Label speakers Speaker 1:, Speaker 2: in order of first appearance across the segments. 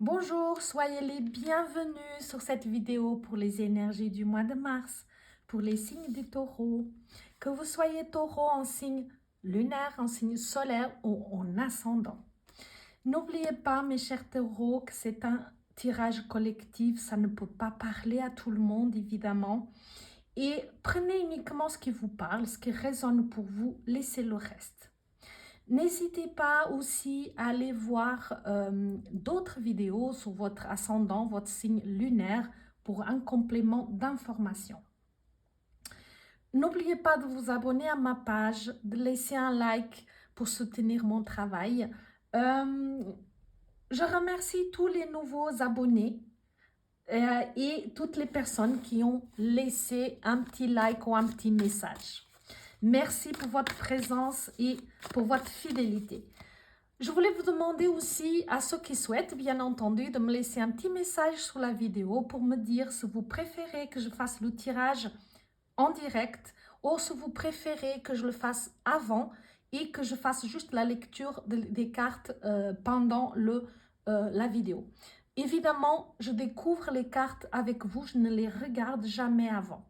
Speaker 1: Bonjour, soyez les bienvenus sur cette vidéo pour les énergies du mois de mars, pour les signes du taureau. Que vous soyez taureau en signe lunaire, en signe solaire ou en ascendant. N'oubliez pas, mes chers taureaux, que c'est un tirage collectif, ça ne peut pas parler à tout le monde, évidemment. Et prenez uniquement ce qui vous parle, ce qui résonne pour vous, laissez le reste. N'hésitez pas aussi à aller voir d'autres vidéos sur votre ascendant, votre signe lunaire pour un complément d'information. N'oubliez pas de vous abonner à ma page, de laisser un like pour soutenir mon travail. Je remercie tous les nouveaux abonnés et toutes les personnes qui ont laissé un petit like ou un petit message. Merci pour votre présence et pour votre fidélité. Je voulais vous demander aussi à ceux qui souhaitent, bien entendu, de me laisser un petit message sous la vidéo pour me dire si vous préférez que je fasse le tirage en direct ou si vous préférez que je le fasse avant et que je fasse juste la lecture des cartes pendant la vidéo. Évidemment, je découvre les cartes avec vous, je ne les regarde jamais avant.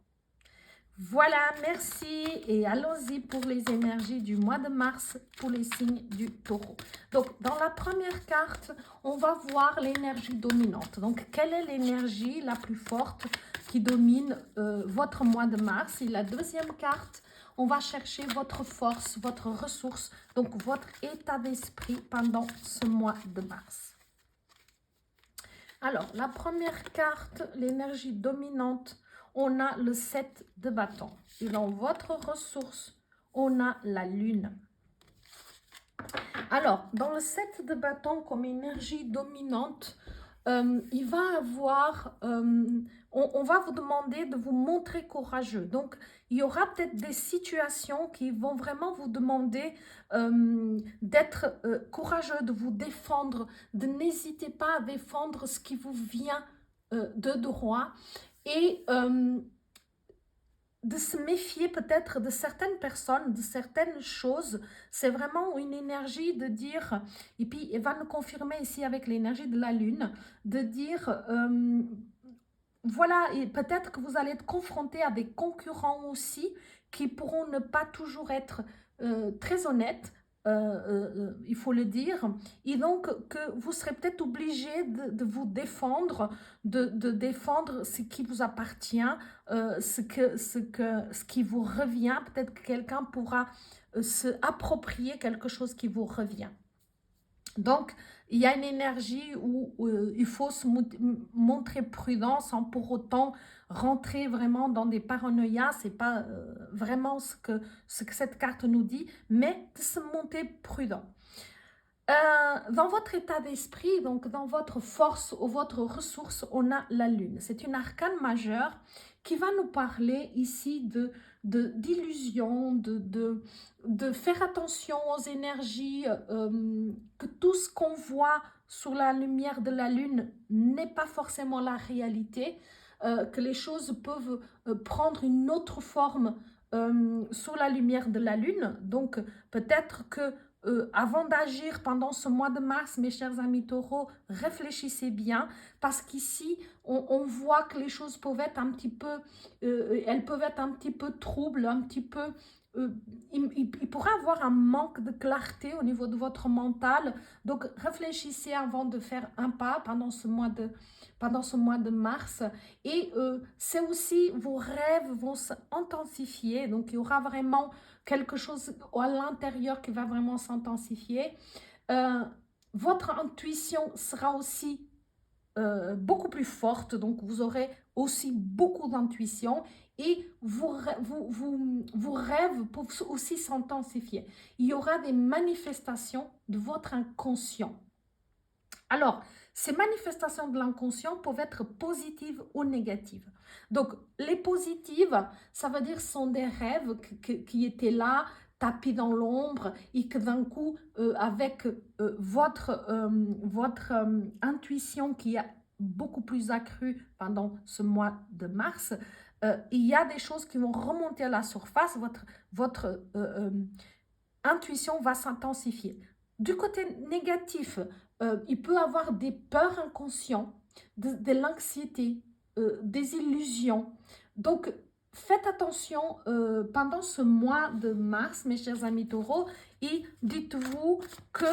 Speaker 1: Voilà, merci et allons-y pour les énergies du mois de mars pour les signes du taureau. Donc, dans la première carte, on va voir l'énergie dominante. Donc, quelle est l'énergie la plus forte qui domine votre mois de mars? Et la deuxième carte, on va chercher votre force, votre ressource, donc votre état d'esprit pendant ce mois de mars. Alors, la première carte, l'énergie dominante, on a le 7 de bâton. Et dans votre ressource, on a la lune. Alors, dans le 7 de bâton comme énergie dominante, il va avoir, on va vous demander de vous montrer courageux. Donc, il y aura peut-être des situations qui vont vraiment vous demander d'être courageux, de vous défendre, de n'hésiter pas à défendre ce qui vous vient de droit et de se méfier peut-être de certaines personnes, de certaines choses. C'est vraiment une énergie de dire, et puis il va nous confirmer ici avec l'énergie de la lune, de dire, voilà, et peut-être que vous allez être confronté à des concurrents aussi qui pourront ne pas toujours être très honnêtes, il faut le dire, et donc que vous serez peut-être obligé de vous défendre, de défendre ce qui vous appartient, ce qui vous revient. Peut-être que quelqu'un pourra se approprier quelque chose qui vous revient. Donc, il y a une énergie où il faut se montrer prudent sans pour autant rentrer vraiment dans des paranoïas. Ce n'est pas vraiment ce que cette carte nous dit, mais de se montrer prudent. Dans votre état d'esprit, donc dans votre force ou votre ressource, on a la lune. C'est une arcane majeure qui va nous parler ici d'illusion, de faire attention aux énergies, que tout ce qu'on voit sous la lumière de la lune n'est pas forcément la réalité, que les choses peuvent prendre une autre forme sous la lumière de la lune. Donc peut-être que avant d'agir pendant ce mois de mars, mes chers amis taureaux, réfléchissez bien, parce qu'ici, on voit que les choses peuvent être un petit peu, elles peuvent être un petit peu troubles, un petit peu, il pourrait avoir un manque de clarté au niveau de votre mental. Donc, réfléchissez avant de faire un pas pendant ce mois de mars. Et c'est aussi, vos rêves vont s'intensifier. Donc, il y aura vraiment quelque chose à l'intérieur qui va vraiment s'intensifier. Votre intuition sera aussi beaucoup plus forte, donc vous aurez aussi beaucoup d'intuition et vos rêves peuvent aussi s'intensifier. Il y aura des manifestations de votre inconscient. Alors, ces manifestations de l'inconscient peuvent être positives ou négatives. Donc, les positives, ça veut dire ce sont des rêves qui étaient là, tapis dans l'ombre, et que d'un coup, avec votre intuition qui a beaucoup plus accrue pendant ce mois de mars, il y a des choses qui vont remonter à la surface, votre intuition va s'intensifier. Du côté négatif, il peut avoir des peurs inconscientes, de l'anxiété, des illusions. Donc, faites attention pendant ce mois de mars, mes chers amis taureaux, et dites-vous que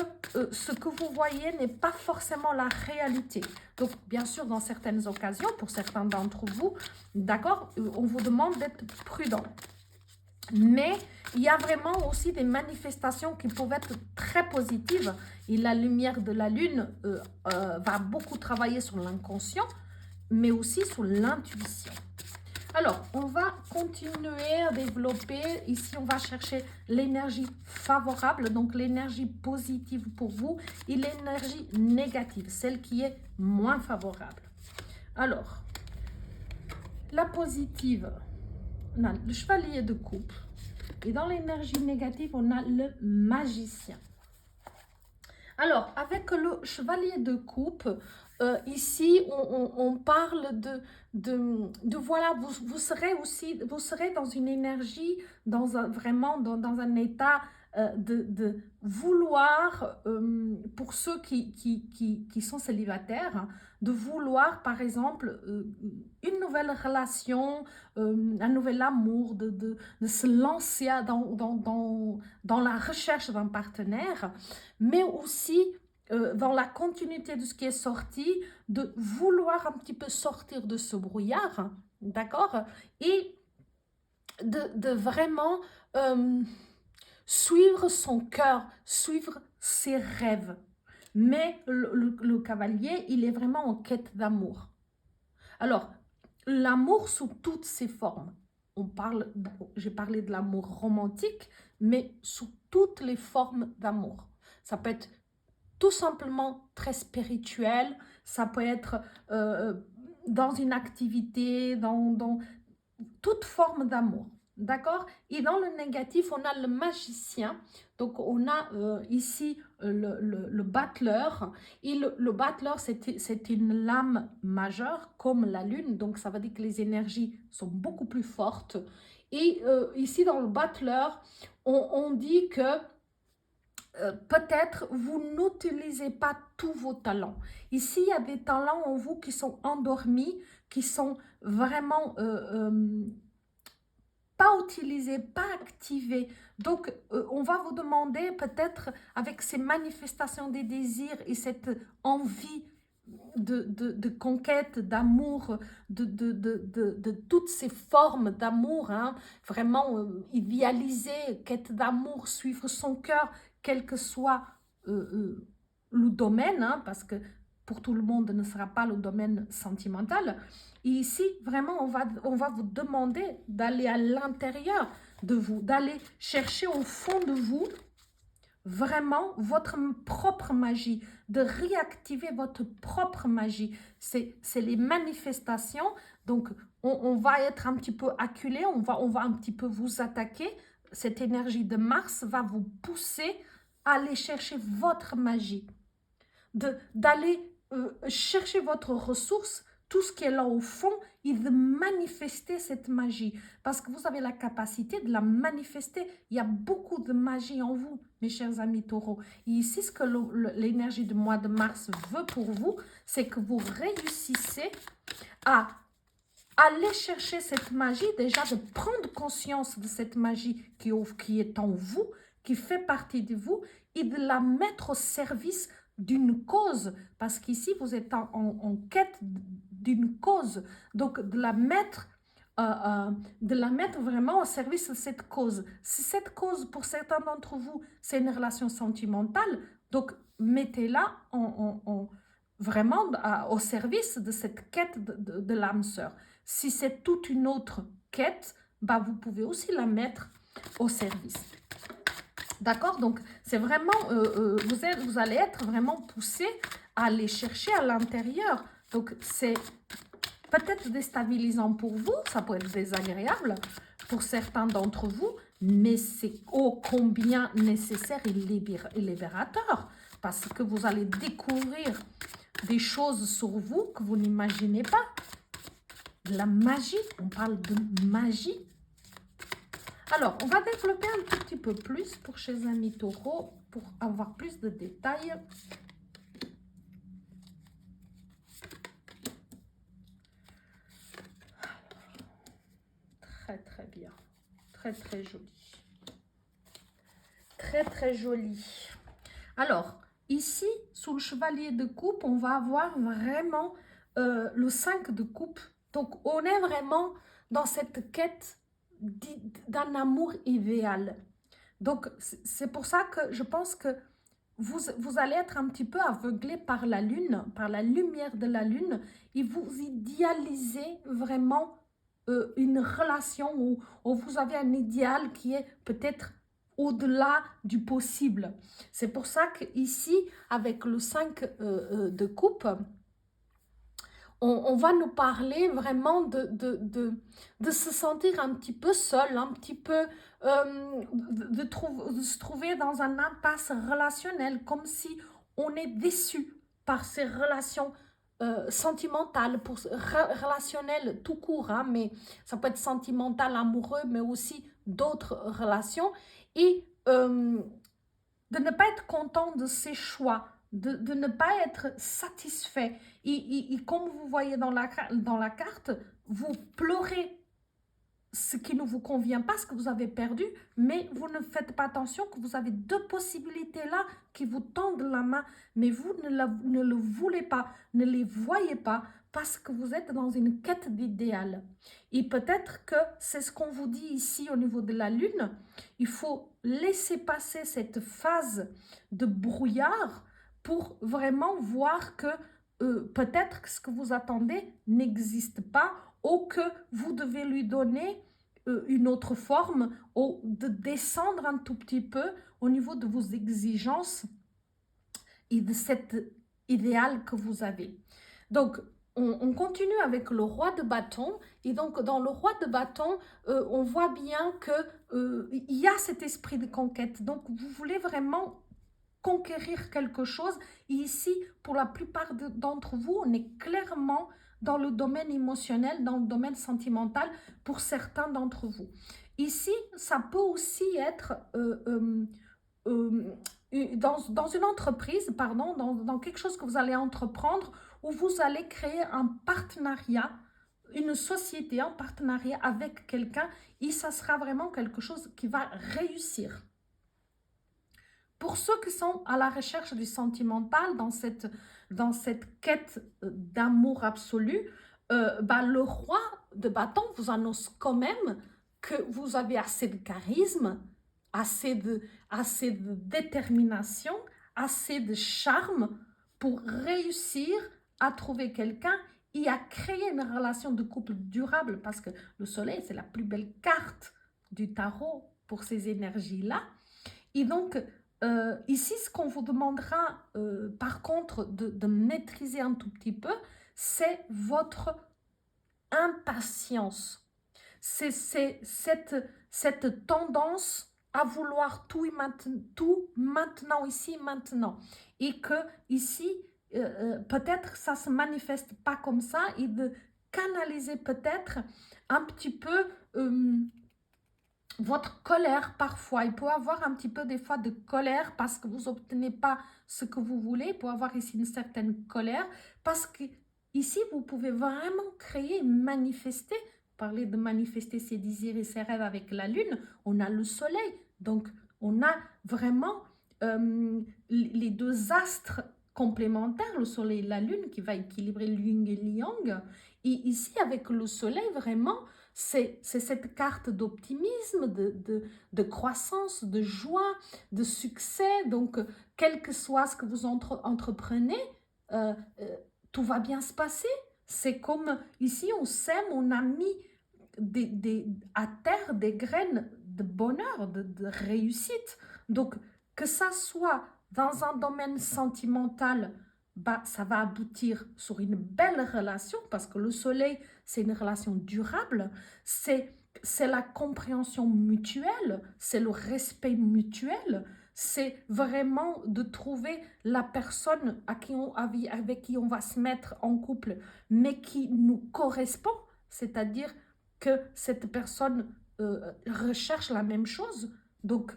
Speaker 1: ce que vous voyez n'est pas forcément la réalité. Donc, bien sûr, dans certaines occasions, pour certains d'entre vous, d'accord, on vous demande d'être prudent. Mais il y a vraiment aussi des manifestations qui peuvent être très positives. Et la lumière de la lune va beaucoup travailler sur l'inconscient, mais aussi sur l'intuition. Alors, on va continuer à développer. Ici, on va chercher l'énergie favorable, donc l'énergie positive pour vous, et l'énergie négative, celle qui est moins favorable. Alors, la positive, on a le chevalier de coupe. Et dans l'énergie négative, on a le magicien. Alors, avec le chevalier de coupe, ici, on parle de voilà, vous serez dans une énergie, vraiment dans un état de vouloir, pour ceux qui sont célibataires, hein, de vouloir, par exemple, une nouvelle relation, un nouvel amour, de se lancer dans la recherche d'un partenaire, mais aussi dans la continuité de ce qui est sorti, de vouloir un petit peu sortir de ce brouillard, d'accord, et de vraiment suivre son cœur, suivre ses rêves. Mais le cavalier, il est vraiment en quête d'amour. Alors, l'amour sous toutes ses formes. J'ai parlé de l'amour romantique, mais sous toutes les formes d'amour. Ça peut être tout simplement très spirituel, ça peut être dans une activité, dans toute forme d'amour. D'accord? Et dans le négatif, on a le magicien. Donc, on a ici le battleur. Et le battleur, c'est une lame majeure, comme la lune. Donc, ça veut dire que les énergies sont beaucoup plus fortes. Et ici, dans le battleur, on dit que peut-être vous n'utilisez pas tous vos talents. Ici, il y a des talents en vous qui sont endormis, qui sont vraiment pas utilisés, pas activés. Donc, on va vous demander peut-être avec ces manifestations des désirs et cette envie de conquête, d'amour, de toutes ces formes d'amour, hein, vraiment idéaliser, quête d'amour, suivre son cœur, quel que soit le domaine, hein, parce que pour tout le monde ne sera pas le domaine sentimental. Et ici, vraiment, on va vous demander d'aller à l'intérieur de vous, d'aller chercher au fond de vous vraiment votre propre magie, de réactiver votre propre magie. C'est les manifestations. Donc, on va être un petit peu acculé, on va un petit peu vous attaquer. Cette énergie de Mars va vous pousser à aller chercher votre magie, d'aller chercher votre ressource, tout ce qui est là au fond, et de manifester cette magie. Parce que vous avez la capacité de la manifester. Il y a beaucoup de magie en vous, mes chers amis taureaux. Et ici, ce que l'énergie du mois de mars veut pour vous, c'est que vous réussissez à aller chercher cette magie, déjà de prendre conscience de cette magie qui est en vous, qui fait partie de vous, et de la mettre au service d'une cause, parce qu'ici, vous êtes en quête d'une cause. Donc, de la mettre vraiment au service de cette cause. Si cette cause, pour certains d'entre vous, c'est une relation sentimentale, donc mettez-la vraiment au service de cette quête de l'âme sœur. Si c'est toute une autre quête, bah, vous pouvez aussi la mettre au service. D'accord? Donc, c'est vraiment, vous allez être vraiment poussé à aller chercher à l'intérieur. Donc, c'est peut-être déstabilisant pour vous, ça peut être désagréable pour certains d'entre vous, mais c'est ô combien nécessaire et libérateur, parce que vous allez découvrir des choses sur vous que vous n'imaginez pas. De la magie, on parle de magie. Alors, on va développer un tout petit peu plus pour chez amis taureaux, pour avoir plus de détails. très, très joli. Très, très joli. Alors, ici, sous le chevalier de coupe, on va avoir vraiment le 5 de coupe. Donc, on est vraiment dans cette quête d'un amour idéal. Donc, c'est pour ça que je pense que vous allez être un petit peu aveuglé par la lune, par la lumière de la lune, et vous idéalisez vraiment une relation où vous avez un idéal qui est peut-être au-delà du possible. C'est pour ça qu'ici, avec le 5 de coupe, on va nous parler vraiment de se sentir un petit peu seul, un petit peu de se trouver dans un impasse relationnel, comme si on est déçu par ces relations sentimentales, relationnelles tout court, hein, mais ça peut être sentimental, amoureux, mais aussi d'autres relations, et de ne pas être content de ses choix, de ne pas être satisfait. Et comme vous voyez dans la carte, vous pleurez ce qui ne vous convient pas, ce que vous avez perdu, mais vous ne faites pas attention que vous avez deux possibilités là qui vous tendent la main, mais vous ne le voulez pas, ne les voyez pas, parce que vous êtes dans une quête d'idéal. Et peut-être que c'est ce qu'on vous dit ici au niveau de la lune, il faut laisser passer cette phase de brouillard pour vraiment voir que peut-être que ce que vous attendez n'existe pas, ou que vous devez lui donner une autre forme, ou de descendre un tout petit peu au niveau de vos exigences et de cet idéal que vous avez. Donc, on continue avec le roi de bâton. Et donc, dans le roi de bâton, on voit bien qu'il y a cet esprit de conquête. Donc, vous voulez vraiment conquérir quelque chose. Et ici, pour la plupart d'entre vous, on est clairement dans le domaine émotionnel, dans le domaine sentimental pour certains d'entre vous. Ici, ça peut aussi être dans une entreprise, pardon, dans quelque chose que vous allez entreprendre, où vous allez créer un partenariat, une société en partenariat avec quelqu'un, et ça sera vraiment quelque chose qui va réussir. Pour ceux qui sont à la recherche du sentimental, dans cette quête d'amour absolu, le roi de bâton vous annonce quand même que vous avez assez de charisme, assez de détermination, assez de charme pour réussir à trouver quelqu'un et à créer une relation de couple durable, parce que le soleil, c'est la plus belle carte du tarot pour ces énergies-là. Et donc, ici, ce qu'on vous demandera, par contre, de maîtriser un tout petit peu, c'est votre impatience. C'est cette tendance à vouloir tout maintenant, ici, maintenant. Et que ici, peut-être ça ne se manifeste pas comme ça, et de canaliser peut-être un petit peu votre colère parfois. Il peut y avoir un petit peu des fois de colère parce que vous n'obtenez pas ce que vous voulez. Il peut y avoir ici une certaine colère parce que ici, vous pouvez vraiment créer, manifester. Parler de manifester ses désirs et ses rêves avec la lune, on a le soleil. Donc, on a vraiment les deux astres complémentaires, le soleil et la lune, qui va équilibrer le yin et le yang. Et ici, avec le soleil, vraiment, c'est cette carte d'optimisme, de croissance, de joie, de succès. Donc, quel que soit ce que vous entreprenez, tout va bien se passer. C'est comme ici, on sème, on a mis à terre des graines de bonheur, de réussite. Donc, que ça soit dans un domaine sentimental, ça va aboutir sur une belle relation, parce que le soleil, c'est une relation durable, c'est la compréhension mutuelle, c'est le respect mutuel, c'est vraiment de trouver la personne avec qui on va se mettre en couple, mais qui nous correspond, c'est-à-dire que cette personne recherche la même chose. Donc,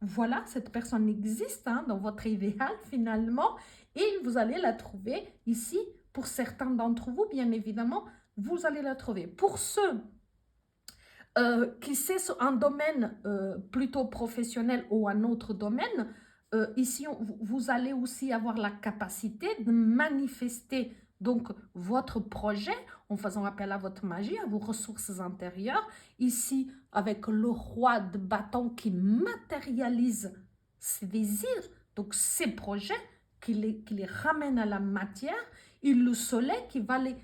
Speaker 1: voilà, cette personne existe dans votre idéal finalement, et vous allez la trouver ici. Pour certains d'entre vous, bien évidemment, vous allez la trouver. Pour ceux qui c'est sur un domaine plutôt professionnel ou un autre domaine, ici, vous allez aussi avoir la capacité de manifester donc votre projet en faisant appel à votre magie, à vos ressources intérieures. Ici, avec le roi de bâton qui matérialise ses désirs, donc ses projets, qui les ramène à la matière, et le soleil qui va les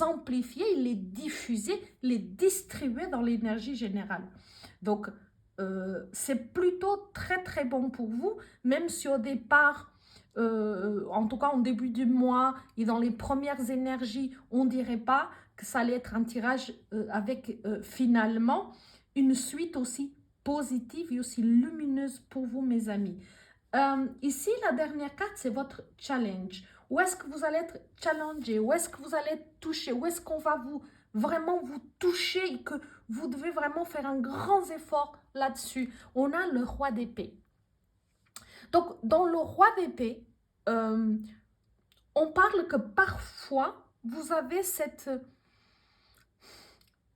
Speaker 1: amplifier, les diffuser, les distribuer dans l'énergie générale. Donc, c'est plutôt très très bon pour vous, même si au départ, en tout cas en début du mois et dans les premières énergies, on ne dirait pas que ça allait être un tirage avec finalement une suite aussi positive et aussi lumineuse pour vous, mes amis. Ici, la dernière carte, c'est votre challenge. Où est-ce que vous allez être challengé? Où est-ce que vous allez être touché? Où est-ce qu'on va vraiment vous toucher et que vous devez vraiment faire un grand effort là-dessus? On a le roi d'épée. Donc, dans le roi d'épée, on parle que parfois, vous avez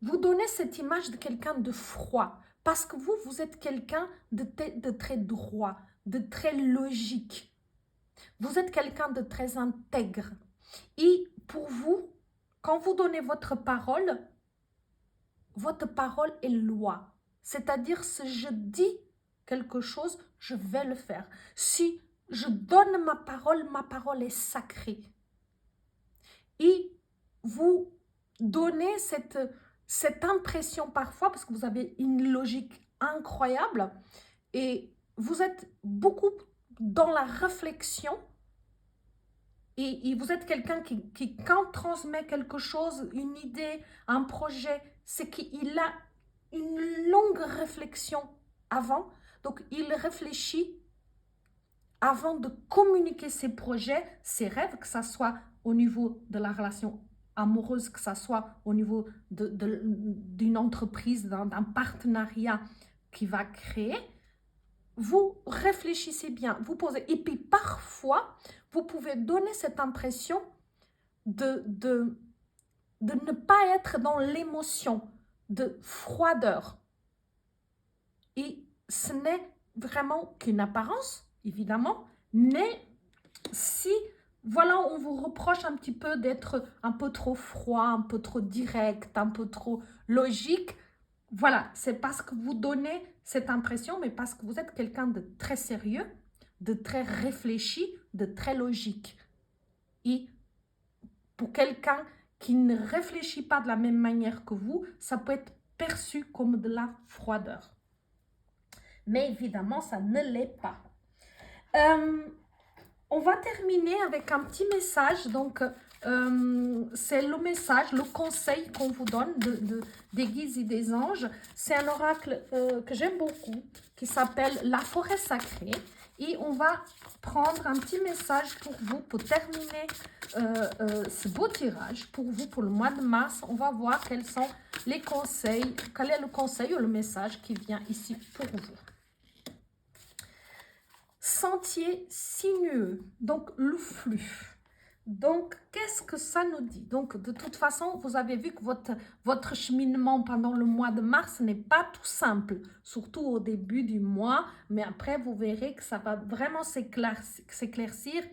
Speaker 1: vous donnez cette image de quelqu'un de froid. Parce que vous êtes quelqu'un de très droit, de très logique. Vous êtes quelqu'un de très intègre. Et pour vous, quand vous donnez votre parole est loi. C'est-à-dire, si je dis quelque chose, je vais le faire. Si je donne ma parole est sacrée. Et vous donnez cette impression parfois, parce que vous avez une logique incroyable, et vous êtes beaucoup dans la réflexion, et vous êtes quelqu'un qui, quand transmet quelque chose, une idée, un projet, c'est qu'il a une longue réflexion avant. Donc, il réfléchit avant de communiquer ses projets, ses rêves, que ce soit au niveau de la relation amoureuse, que ce soit au niveau d'une entreprise, d'un partenariat qu'il va créer. Vous réfléchissez bien, vous posez. Et puis parfois, vous pouvez donner cette impression de ne pas être dans l'émotion, de froideur. Et ce n'est vraiment qu'une apparence, évidemment, mais si, voilà, on vous reproche un petit peu d'être un peu trop froid, un peu trop direct, un peu trop logique, voilà, c'est parce que vous donnez cette impression, mais parce que vous êtes quelqu'un de très sérieux, de très réfléchi, de très logique. Et pour quelqu'un qui ne réfléchit pas de la même manière que vous, ça peut être perçu comme de la froideur. Mais évidemment, ça ne l'est pas. On va terminer avec un petit message. Donc, c'est le message, le conseil qu'on vous donne des guides et des anges. C'est un oracle que j'aime beaucoup, qui s'appelle La forêt sacrée. Et on va prendre un petit message pour vous, pour terminer ce beau tirage. Pour vous, pour le mois de mars, on va voir quels sont les conseils, quel est le conseil ou le message qui vient ici pour vous. Sentier sinueux, donc le flux. Donc, qu'est-ce que ça nous dit? Donc, de toute façon, vous avez vu que votre cheminement pendant le mois de mars n'est pas tout simple, surtout au début du mois, mais après, vous verrez que ça va vraiment s'éclaircir.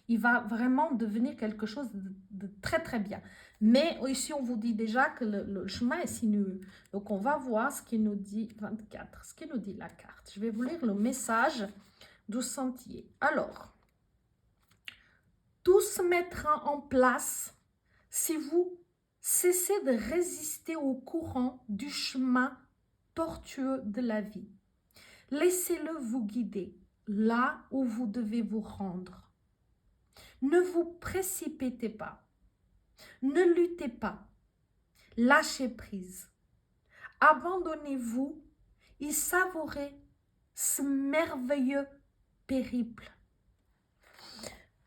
Speaker 1: Il va vraiment devenir quelque chose de très, très bien. Mais ici, on vous dit déjà que le chemin est sinueux. Donc, on va voir ce qu'il nous dit 24, ce qu'il nous dit la carte. Je vais vous lire le message du sentier. Alors, tout se mettra en place si vous cessez de résister au courant du chemin tortueux de la vie. Laissez-le vous guider là où vous devez vous rendre. Ne vous précipitez pas. Ne luttez pas. Lâchez prise. Abandonnez-vous et savourez ce merveilleux périple.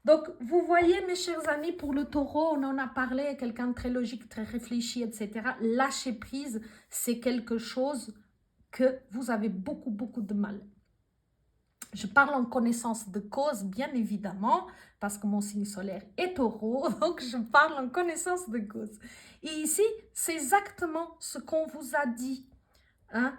Speaker 1: Donc, vous voyez, mes chers amis, pour le taureau, on en a parlé, quelqu'un de très logique, très réfléchi, etc. Lâcher prise, c'est quelque chose que vous avez beaucoup, beaucoup de mal. Je parle en connaissance de cause, bien évidemment, parce que mon signe solaire est taureau, donc je parle en connaissance de cause. Et ici, c'est exactement ce qu'on vous a dit. hein,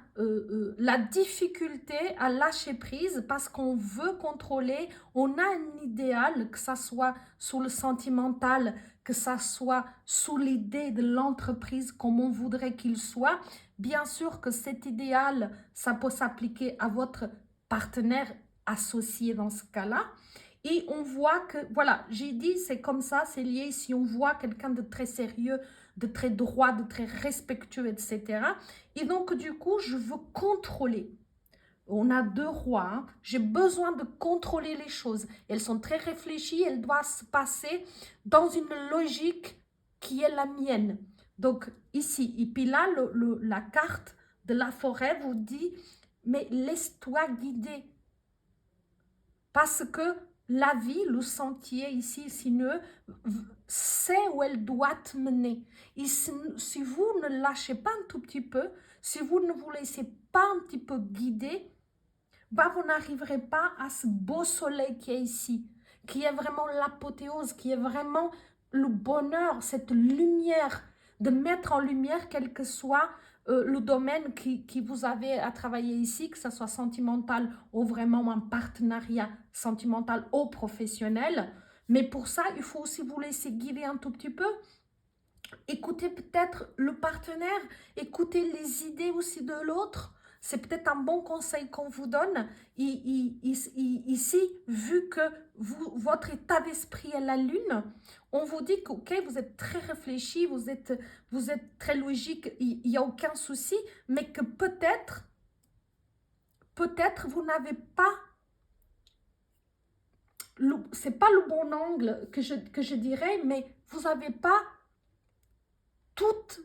Speaker 1: la difficulté à lâcher prise parce qu'on veut contrôler, on a un idéal, que ça soit sous le sentimental, que ça soit sous l'idée de l'entreprise comme on voudrait qu'il soit. Bien sûr que cet idéal, ça peut s'appliquer à votre partenaire associé dans ce cas-là. Et on voit que, voilà, j'ai dit, c'est comme ça, c'est lié. Si on voit quelqu'un de très sérieux, de très droit, de très respectueux, etc. Et donc, du coup, je veux contrôler. On a deux rois, hein. J'ai besoin de contrôler les choses. Elles sont très réfléchies, elles doivent se passer dans une logique qui est la mienne. Donc, ici, et puis là, la carte de la forêt vous dit, mais laisse-toi guider. Parce que la vie, le sentier ici, sinueux, sait où elle doit te mener. Et si vous ne lâchez pas un tout petit peu, si vous ne vous laissez pas un petit peu guider, bah vous n'arriverez pas à ce beau soleil qui est ici, qui est vraiment l'apothéose, qui est vraiment le bonheur, cette lumière, de mettre en lumière quel que soit le domaine qui vous avez à travailler ici, que ce soit sentimental ou vraiment un partenariat sentimental ou professionnel. Mais pour ça, il faut aussi vous laisser guider un tout petit peu. Écoutez peut-être le partenaire, écoutez les idées aussi de l'autre. C'est peut-être un bon conseil qu'on vous donne. Ici, vu que votre état d'esprit est la lune, on vous dit que ok, vous êtes très réfléchi, vous êtes très logique, il n'y a aucun souci, mais que peut-être vous n'avez pas, c'est pas le bon angle que je dirais, mais vous n'avez pas toutes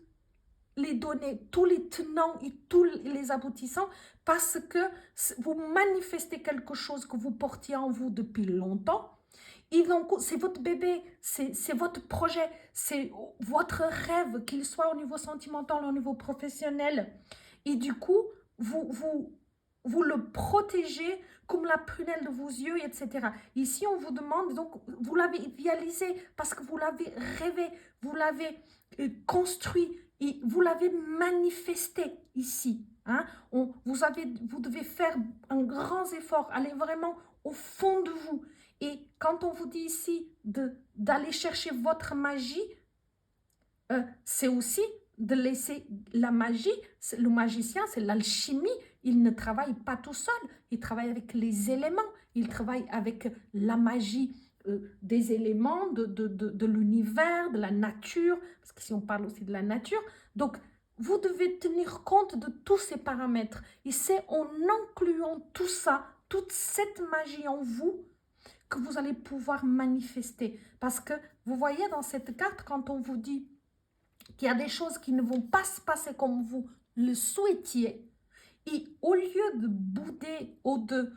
Speaker 1: les données, tous les tenants et tous les aboutissants, parce que vous manifestez quelque chose que vous portiez en vous depuis longtemps. Et donc, c'est votre bébé, c'est votre projet, c'est votre rêve, qu'il soit au niveau sentimental, au niveau professionnel. Et du coup, vous le protégez comme la prunelle de vos yeux, etc. Ici, on vous demande, donc, vous l'avez idéalisé parce que vous l'avez rêvé, vous l'avez construit et vous l'avez manifesté ici. Hein? Vous devez faire un grand effort, aller vraiment au fond de vous. Et quand on vous dit ici d'aller chercher votre magie, c'est aussi de laisser la magie, le magicien, c'est l'alchimie, il ne travaille pas tout seul, il travaille avec les éléments, il travaille avec la magie des éléments, de l'univers, de la nature, parce qu'ici on parle aussi de la nature. Donc, vous devez tenir compte de tous ces paramètres. Et c'est en incluant tout ça, toute cette magie en vous, que vous allez pouvoir manifester. Parce que vous voyez dans cette carte, quand on vous dit qu'il y a des choses qui ne vont pas se passer comme vous le souhaitiez, et au lieu de bouder ou de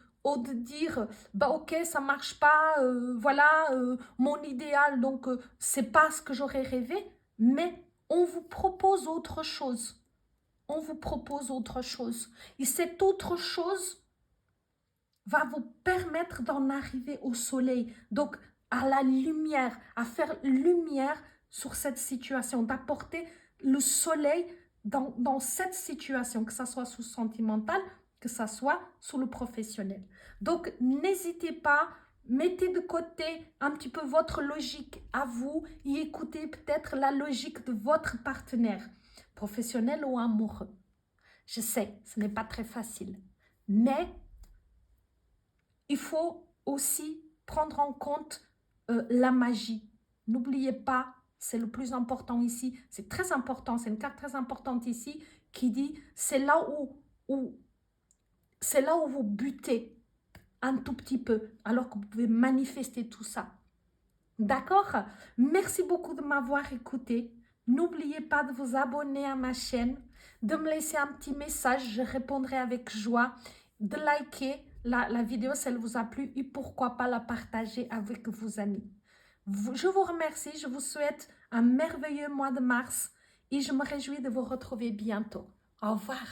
Speaker 1: dire bah ok ça marche pas, voilà mon idéal, donc c'est pas ce que j'aurais rêvé, mais on vous propose autre chose, on vous propose autre chose, et cette autre chose va vous permettre d'en arriver au soleil, donc à la lumière, à faire lumière sur cette situation, d'apporter le soleil dans cette situation, que ça soit sous sentimental, que ça soit sous le professionnel. Donc, n'hésitez pas, mettez de côté un petit peu votre logique à vous et écoutez peut-être la logique de votre partenaire, professionnel ou amoureux. Je sais, ce n'est pas très facile, mais il faut aussi prendre en compte la magie. N'oubliez pas, c'est le plus important ici, c'est très important, c'est une carte très importante ici qui dit c'est là où vous butez un tout petit peu alors que vous pouvez manifester tout ça. D'accord? Merci beaucoup de m'avoir écouté. N'oubliez pas de vous abonner à ma chaîne, de me laisser un petit message, je répondrai avec joie, de liker la vidéo si elle vous a plu et pourquoi pas la partager avec vos amis. Je vous remercie, je vous souhaite un merveilleux mois de mars et je me réjouis de vous retrouver bientôt. Au revoir.